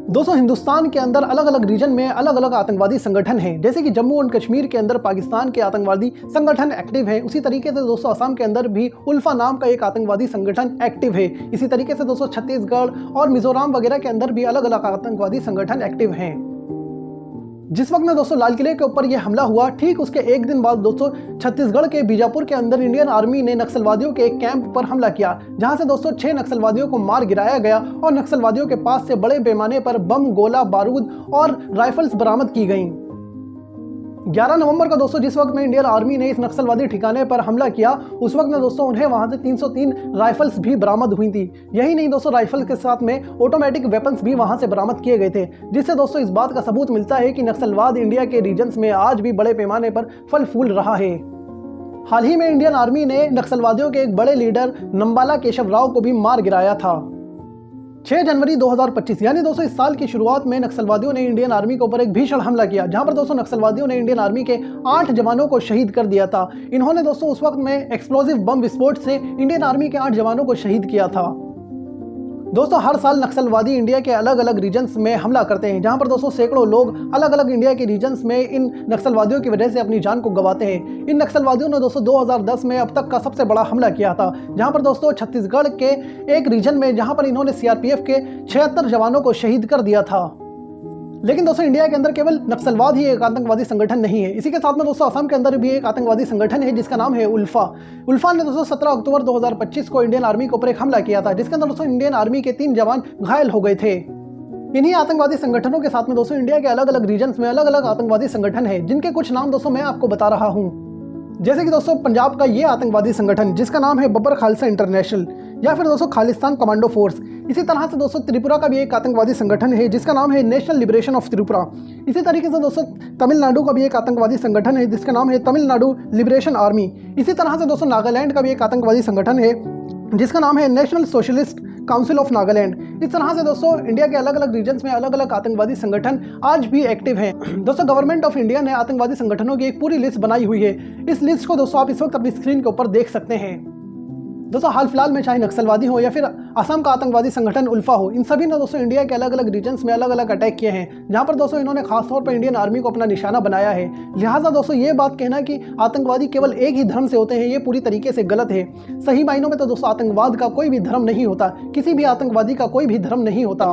दोस्तों हिंदुस्तान के अंदर अलग अलग रीजन में अलग अलग आतंकवादी संगठन हैं। जैसे कि जम्मू एंड कश्मीर के अंदर पाकिस्तान के आतंकवादी संगठन एक्टिव है, उसी तरीके से दोस्तों असम के अंदर भी उल्फा नाम का एक आतंकवादी संगठन एक्टिव है। इसी तरीके से दोस्तों छत्तीसगढ़ और मिजोरम वगैरह के अंदर भी अलग अलग आतंकवादी संगठन एक्टिव हैं। जिस वक्त में दोस्तों लाल किले के ऊपर यह हमला हुआ, ठीक उसके एक दिन बाद दोस्तों छत्तीसगढ़ के बीजापुर के अंदर इंडियन आर्मी ने नक्सलवादियों के एक कैंप पर हमला किया, जहां से दोस्तों 6 नक्सलवादियों को मार गिराया गया और नक्सलवादियों के पास से बड़े पैमाने पर बम, गोला बारूद और राइफल्स बरामद की गईं। 11 नवंबर को दोस्तों जिस वक्त में इंडियन आर्मी ने इस नक्सलवादी ठिकाने पर हमला किया, उस वक्त में दोस्तों उन्हें वहां से 303 राइफल्स भी बरामद हुई थी। यही नहीं दोस्तों, राइफल के साथ में ऑटोमेटिक वेपन्स भी वहां से बरामद किए गए थे, जिससे दोस्तों इस बात का सबूत मिलता है कि नक्सलवाद इंडिया के रीजन्स में आज भी बड़े पैमाने पर फल फूल रहा है। हाल ही में इंडियन आर्मी ने नक्सलवादियों के एक बड़े लीडर नंबाला केशव राव को भी मार गिराया था। 6 जनवरी 2025 यानी दोस्तों इस साल की शुरुआत में नक्सलवादियों ने इंडियन आर्मी के ऊपर एक भीषण हमला किया, जहां पर दोस्तों नक्सलवादियों ने इंडियन आर्मी के 8 जवानों को शहीद कर दिया था। इन्होंने दोस्तों उस वक्त में एक्सप्लोजिव बम विस्फोट से इंडियन आर्मी के 8 जवानों को शहीद किया था। दोस्तों हर साल नक्सलवादी इंडिया के अलग अलग रीजन्स में हमला करते हैं, जहां पर दोस्तों सैकड़ों लोग अलग अलग इंडिया के रीजन्स में इन नक्सलवादियों की वजह से अपनी जान को गंवाते हैं। इन नक्सलवादियों ने दोस्तों 2010 में अब तक का सबसे बड़ा हमला किया था, जहां पर दोस्तों छत्तीसगढ़ के एक रीजन में जहां पर इन्होंने सीआरपीएफ के 76 जवानों को शहीद कर दिया था। लेकिन दोस्तों इंडिया के अंदर केवल नक्सलवाद ही एक आतंकवादी संगठन नहीं है। इसी के साथ में दोस्तों असम के अंदर भी एक आतंकवादी संगठन है जिसका नाम है उल्फा। उल्फा ने दोस्तों 17 अक्टूबर 2025 को इंडियन आर्मी के ऊपर एक हमला किया था, जिसके अंदर दोस्तों इंडियन आर्मी के 3 जवान घायल हो गए थे। इन्हीं आतंकवादी संगठनों के साथ में दोस्तों इंडिया के अलग अलग रीजन्स में अलग अलग आतंकवादी संगठन है, जिनके कुछ नाम दोस्तों मैं आपको बता रहा हूँ। जैसे कि दोस्तों पंजाब का ये आतंकवादी संगठन जिसका नाम है बब्बर खालसा इंटरनेशनल, या फिर दोस्तों खालिस्तान कमांडो फोर्स। इसी तरह से दोस्तों त्रिपुरा का भी एक आतंकवादी संगठन है जिसका नाम है नेशनल लिबरेशन ऑफ त्रिपुरा। इसी तरीके से दोस्तों तमिलनाडु का भी एक आतंकवादी संगठन है जिसका नाम है तमिलनाडु लिबरेशन आर्मी। इसी तरह से दोस्तों नागालैंड का भी एक आतंकवादी संगठन है जिसका नाम है national socialist council of Nagaland. इस तरह से दोस्तों इंडिया के अलग अलग रीजन्स में अलग अलग आतंकवादी संगठन आज भी एक्टिव हैं। दोस्तों गवर्नमेंट ऑफ इंडिया ने आतंकवादी संगठनों की एक पूरी लिस्ट बनाई हुई है। इस लिस्ट को दोस्तों आप इस वक्त अपनी स्क्रीन के ऊपर देख सकते हैं। दोस्तों हाल फिलहाल में चाहे नक्सलवादी हो या फिर असम का आतंकवादी संगठन उल्फा हो, इन सभी ने दोस्तों इंडिया के अलग अलग रीजन्स में अलग अलग अटैक किए हैं, जहां पर दोस्तों इन्होंने खासतौर पर इंडियन आर्मी को अपना निशाना बनाया है। लिहाजा दोस्तों ये बात कहना कि आतंकवादी केवल एक ही धर्म से होते हैं, ये पूरी तरीके से गलत है। सही मायनों में तो दोस्तों आतंकवाद का कोई भी धर्म नहीं होता, किसी भी आतंकवादी का कोई भी धर्म नहीं होता।